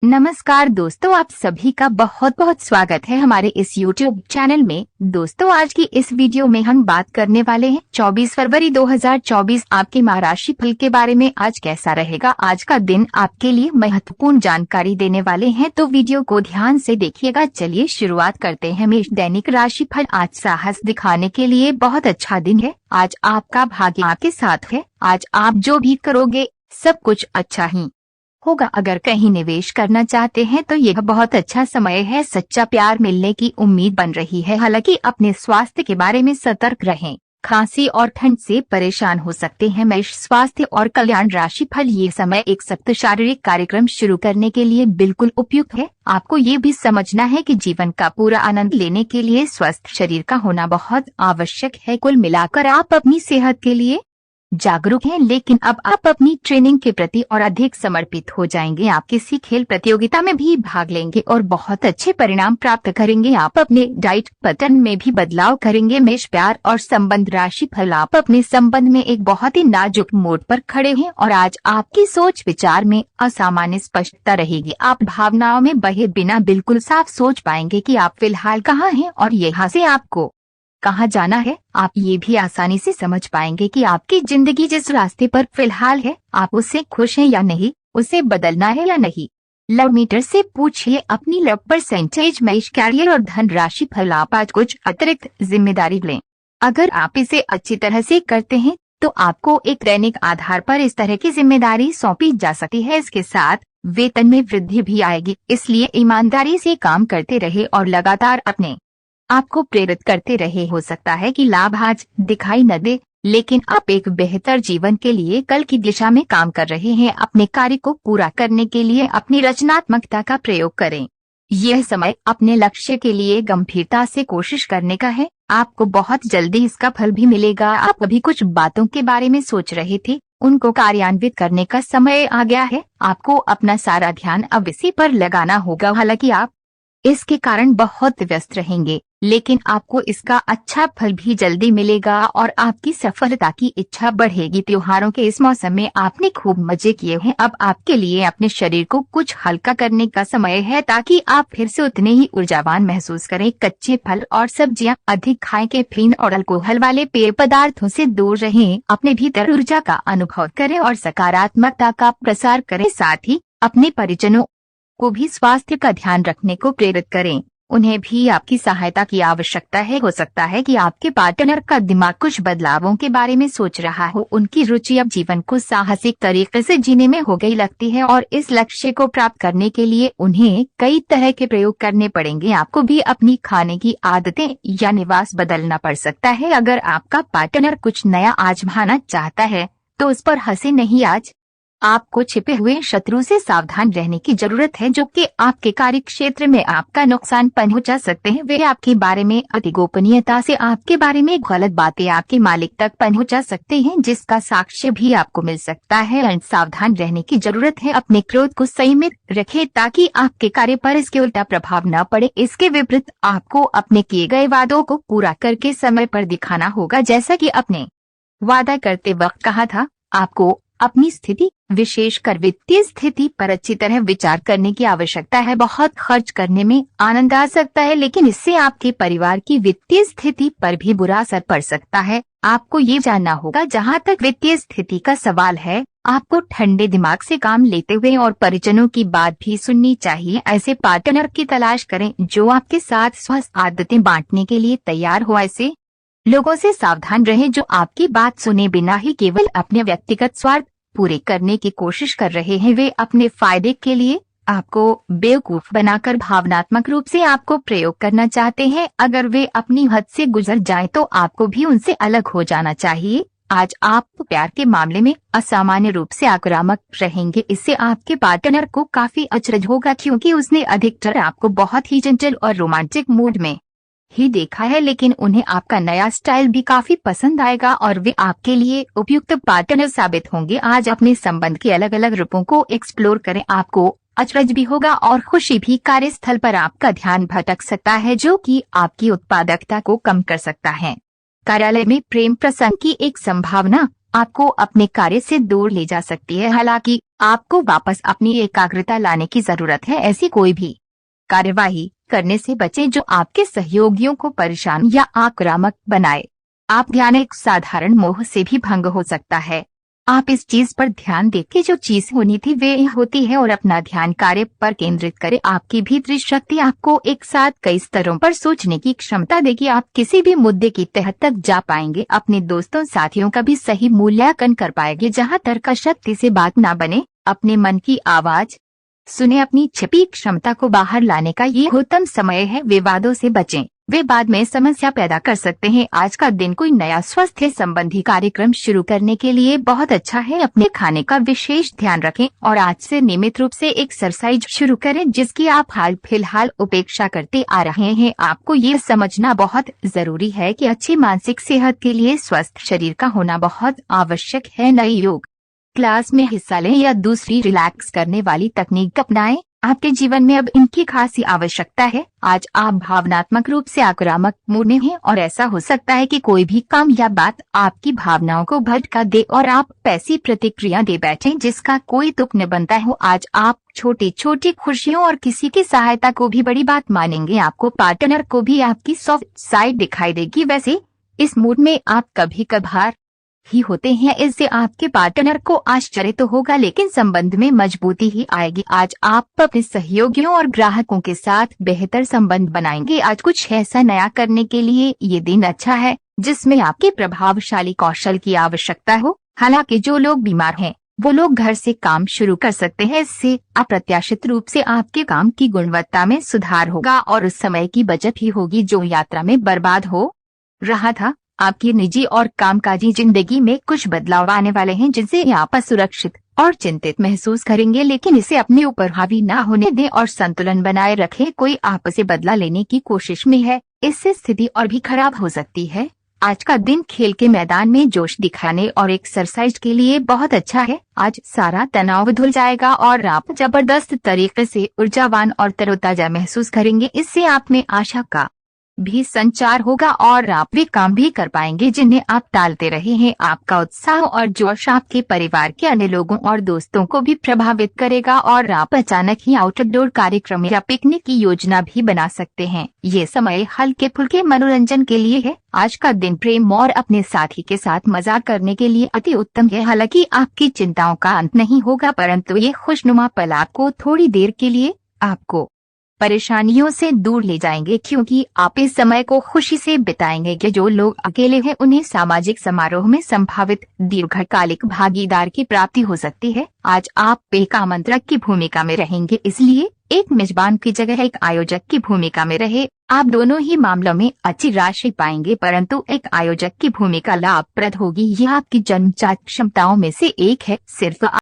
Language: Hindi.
नमस्कार दोस्तों, आप सभी का बहुत बहुत स्वागत है हमारे इस YouTube चैनल में। दोस्तों, आज की इस वीडियो में हम बात करने वाले हैं 24 फरवरी 2024 आपके माह राशि फल के बारे में। आज कैसा रहेगा आज का दिन, आपके लिए महत्वपूर्ण जानकारी देने वाले हैं, तो वीडियो को ध्यान से देखिएगा। चलिए शुरुआत करते हैं मेष दैनिक राशि फल। आज साहस दिखाने के लिए बहुत अच्छा दिन है। आज आपका भाग्य आपके साथ है। आज आप जो भी करोगे सब कुछ अच्छा ही होगा। अगर कहीं निवेश करना चाहते हैं तो यह बहुत अच्छा समय है। सच्चा प्यार मिलने की उम्मीद बन रही है। हालांकि अपने स्वास्थ्य के बारे में सतर्क रहें। खांसी और ठंड से परेशान हो सकते हैं। मेष स्वास्थ्य और कल्याण राशि फल। ये समय एक सख्त शारीरिक कार्यक्रम शुरू करने के लिए बिल्कुल उपयुक्त है। आपको ये भी समझना है कि जीवन का पूरा आनंद लेने के लिए स्वस्थ शरीर का होना बहुत आवश्यक है। कुल मिलाकर आप अपनी सेहत के लिए जागरूक हैं, लेकिन अब आप अपनी ट्रेनिंग के प्रति और अधिक समर्पित हो जाएंगे। आप किसी खेल प्रतियोगिता में भी भाग लेंगे और बहुत अच्छे परिणाम प्राप्त करेंगे। आप अपने डाइट पैटर्न में भी बदलाव करेंगे। मेष प्यार और संबंध राशि फल। आप अपने संबंध में एक बहुत ही नाजुक मोड़ पर खड़े हैं और आज आपकी सोच विचार में असामान्य स्पष्टता रहेगी। आप भावनाओं में बहे बिना बिल्कुल साफ सोच पाएंगे कि आप फिलहाल कहाँ हैं और यहाँ से आपको कहाँ जाना है। आप ये भी आसानी से समझ पाएंगे कि आपकी जिंदगी जिस रास्ते पर फिलहाल है, आप उससे खुश हैं या नहीं, उसे बदलना है या नहीं। लव मीटर से पूछिए अपनी लव परसेंटेज। मेष कैरियर और धन राशि फल। आप आज कुछ अतिरिक्त जिम्मेदारी लें। अगर आप इसे अच्छी तरह से करते हैं तो आपको एक दैनिक आधार पर इस तरह की जिम्मेदारी सौंपी जा सकती है। इसके साथ वेतन में वृद्धि भी आएगी, इसलिए ईमानदारी से काम करते रहे और लगातार अपने आपको प्रेरित करते रहे। हो सकता है कि लाभ आज दिखाई न दे, लेकिन आप एक बेहतर जीवन के लिए कल की दिशा में काम कर रहे हैं। अपने कार्य को पूरा करने के लिए अपनी रचनात्मकता का प्रयोग करें। यह समय अपने लक्ष्य के लिए गंभीरता से कोशिश करने का है। आपको बहुत जल्दी इसका फल भी मिलेगा। आप अभी कुछ बातों के बारे में सोच रहे थे, उनको कार्यान्वित करने का समय आ गया है। आपको अपना सारा ध्यान अब इसी पर लगाना होगा। हालांकि आप इसके कारण बहुत व्यस्त रहेंगे, लेकिन आपको इसका अच्छा फल भी जल्दी मिलेगा और आपकी सफलता की इच्छा बढ़ेगी। त्योहारों के इस मौसम में आपने खूब मजे किए हैं। अब आपके लिए अपने शरीर को कुछ हल्का करने का समय है, ताकि आप फिर से उतने ही ऊर्जावान महसूस करें। कच्चे फल और सब्जियां अधिक खाएं। कैफीन और अल्कोहल वाले पेय पदार्थों से दूर रहें। अपने भीतर ऊर्जा का अनुभव करें और सकारात्मकता का प्रसार करें। साथ ही अपने परिजनों को भी स्वास्थ्य का ध्यान रखने को प्रेरित करें। उन्हें भी आपकी सहायता की आवश्यकता है। हो सकता है कि आपके पार्टनर का दिमाग कुछ बदलावों के बारे में सोच रहा हो। उनकी रुचि अब जीवन को साहसिक तरीके से जीने में हो गई लगती है और इस लक्ष्य को प्राप्त करने के लिए उन्हें कई तरह के प्रयोग करने पड़ेंगे। आपको भी अपनी खाने की आदतें या निवास बदलना पड़ सकता है। अगर आपका पार्टनर कुछ नया आजमाना चाहता है तो उस पर हंसे नहीं। आज आपको छिपे हुए शत्रु से सावधान रहने की जरूरत है, जो कि आपके कार्य क्षेत्र में आपका नुकसान पहुंचा सकते हैं। वे आपके बारे में अति गोपनीयता से आपके बारे में गलत बातें आपके मालिक तक पहुंचा सकते हैं, जिसका साक्ष्य भी आपको मिल सकता है। सावधान रहने की जरूरत है। अपने क्रोध को संयमित रखें ताकि आपके कार्य पर इसके उल्टा प्रभाव न पड़े। इसके विपरीत आपको अपने किए गए वादों को पूरा करके समय पर दिखाना होगा। जैसा कि अपने वादा करते वक्त कहा था, आपको अपनी स्थिति, विशेषकर वित्तीय स्थिति पर अच्छी तरह विचार करने की आवश्यकता है। बहुत खर्च करने में आनंद आ सकता है, लेकिन इससे आपके परिवार की वित्तीय स्थिति पर भी बुरा असर पड़ सकता है। आपको ये जानना होगा, जहाँ तक वित्तीय स्थिति का सवाल है, आपको ठंडे दिमाग से काम लेते हुए और परिजनों की बात भी सुननी चाहिए। ऐसे पार्टनर की तलाश करें जो आपके साथ स्वस्थ आदतें बांटने के लिए तैयार हो। ऐसे लोगों से सावधान रहें जो आपकी बात सुने बिना ही केवल अपने व्यक्तिगत स्वार्थ पूरे करने की कोशिश कर रहे हैं। वे अपने फायदे के लिए आपको बेवकूफ बनाकर भावनात्मक रूप से आपको प्रयोग करना चाहते हैं। अगर वे अपनी हद से गुजर जाएं तो आपको भी उनसे अलग हो जाना चाहिए। आज आप प्यार के मामले में असामान्य रूप से आक्रामक रहेंगे। इससे आपके पार्टनर को काफी अचरज होगा, क्योंकि उसने अधिकतर आपको बहुत ही चंचल और रोमांटिक मूड में ही देखा है, लेकिन उन्हें आपका नया स्टाइल भी काफी पसंद आएगा और वे आपके लिए उपयुक्त पार्टनर साबित होंगे। आज अपने संबंध के अलग अलग रूपों को एक्सप्लोर करें। आपको अचरज भी होगा और खुशी भी। कार्यस्थल पर आपका ध्यान भटक सकता है, जो कि आपकी उत्पादकता को कम कर सकता है। कार्यालय में प्रेम प्रसंग की एक संभावना। आपको अपने कार्य से दूर ले जा सकती है। हालांकि आपको वापस अपनी एकाग्रता लाने की जरूरत है। ऐसी कोई भी कार्यवाही करने से बचें जो आपके सहयोगियों को परेशान या आक्रामक बनाए। आप ध्यान एक साधारण मोह से भी भंग हो सकता है। आप इस चीज पर ध्यान दें कि जो चीज होनी थी वे होती है और अपना ध्यान कार्य पर केंद्रित करें। आपकी भीतरी शक्ति आपको एक साथ कई स्तरों पर सोचने की क्षमता देगी। आप किसी भी मुद्दे की तह तक जा पाएंगे, अपने दोस्तों साथियों का भी सही मूल्यांकन कर पाएंगे। जहां तर्क शक्ति से बात ना बने, अपने मन की आवाज सुने। अपनी छिपी क्षमता को बाहर लाने का ये उत्तम समय है। विवादों से बचें, वे बाद में समस्या पैदा कर सकते हैं। आज का दिन कोई नया स्वास्थ्य संबंधी कार्यक्रम शुरू करने के लिए बहुत अच्छा है। अपने खाने का विशेष ध्यान रखें और आज से नियमित रूप से एक्सरसाइज शुरू करें जिसकी आप हाल फिलहाल उपेक्षा करते आ रहे हैं। आपको ये समझना बहुत जरूरी है कि अच्छी मानसिक सेहत के लिए स्वस्थ शरीर का होना बहुत आवश्यक है। नई योग क्लास में हिस्सा लें या दूसरी रिलैक्स करने वाली तकनीक अपनाएं। आपके जीवन में अब इनकी खासी आवश्यकता है। आज आप भावनात्मक रूप से आक्रामक मूड में हैं और ऐसा हो सकता है कि कोई भी काम या बात आपकी भावनाओं को भटका दे और आप पैसिव प्रतिक्रिया दे बैठें जिसका कोई तुक न बनता हो। आज आप छोटी छोटी खुशियों और किसी की सहायता को भी बड़ी बात मानेंगे। आपको पार्टनर को भी आपकी सॉफ्ट साइड दिखाई देगी। वैसे इस मूड में आप कभी कभार ही होते हैं, इससे आपके पार्टनर को आश्चर्य तो होगा लेकिन संबंध में मजबूती ही आएगी। आज आप अपने सहयोगियों और ग्राहकों के साथ बेहतर संबंध बनाएंगे। आज कुछ ऐसा नया करने के लिए ये दिन अच्छा है जिसमें आपके प्रभावशाली कौशल की आवश्यकता हो। हालांकि जो लोग बीमार हैं वो लोग घर से काम शुरू कर सकते हैं। इससे अप्रत्याशित रूप से आपके काम की गुणवत्ता में सुधार होगा और उस समय की बचत ही होगी जो यात्रा में बर्बाद हो रहा था। आपकी निजी और कामकाजी जिंदगी में कुछ बदलाव आने वाले हैं जिनसे आप असुरक्षित और चिंतित महसूस करेंगे, लेकिन इसे अपने ऊपर हावी ना होने दें और संतुलन बनाए रखें। कोई आपसे बदला लेने की कोशिश में है, इससे स्थिति और भी खराब हो सकती है। आज का दिन खेल के मैदान में जोश दिखाने और एक्सरसाइज के लिए बहुत अच्छा है। आज सारा तनाव धुल जाएगा और आप जबरदस्त तरीके से ऊर्जावान और तरोताजा महसूस करेंगे। इससे आप में आशा का भी संचार होगा और आप वे काम भी कर पाएंगे जिन्हें आप टालते रहे हैं। आपका उत्साह और जोश आपके परिवार के अन्य लोगों और दोस्तों को भी प्रभावित करेगा और आप अचानक ही आउटडोर कार्यक्रम या पिकनिक की योजना भी बना सकते हैं। ये समय हल्के फुल्के मनोरंजन के लिए है। आज का दिन प्रेम और अपने साथी के साथ मजाक करने के लिए अति उत्तम है। हालांकि आपकी चिंताओं का अंत नहीं होगा, परंतु ये खुशनुमा पल आपको थोड़ी देर के लिए आपको परेशानियों से दूर ले जाएंगे क्योंकि आप इस समय को खुशी से बिताएंगे। कि जो लोग अकेले हैं उन्हें सामाजिक समारोह में संभावित दीर्घकालिक भागीदार की प्राप्ति हो सकती है। आज आप एक आमंत्रक की भूमिका में रहेंगे, इसलिए एक मेजबान की जगह एक आयोजक की भूमिका में रहे। आप दोनों ही मामलों में अच्छी राशि पाएंगे, परंतु एक आयोजक की भूमिका लाभप्रद होगी। यह आपकी जन्मजात क्षमताओं में से एक है। सिर्फ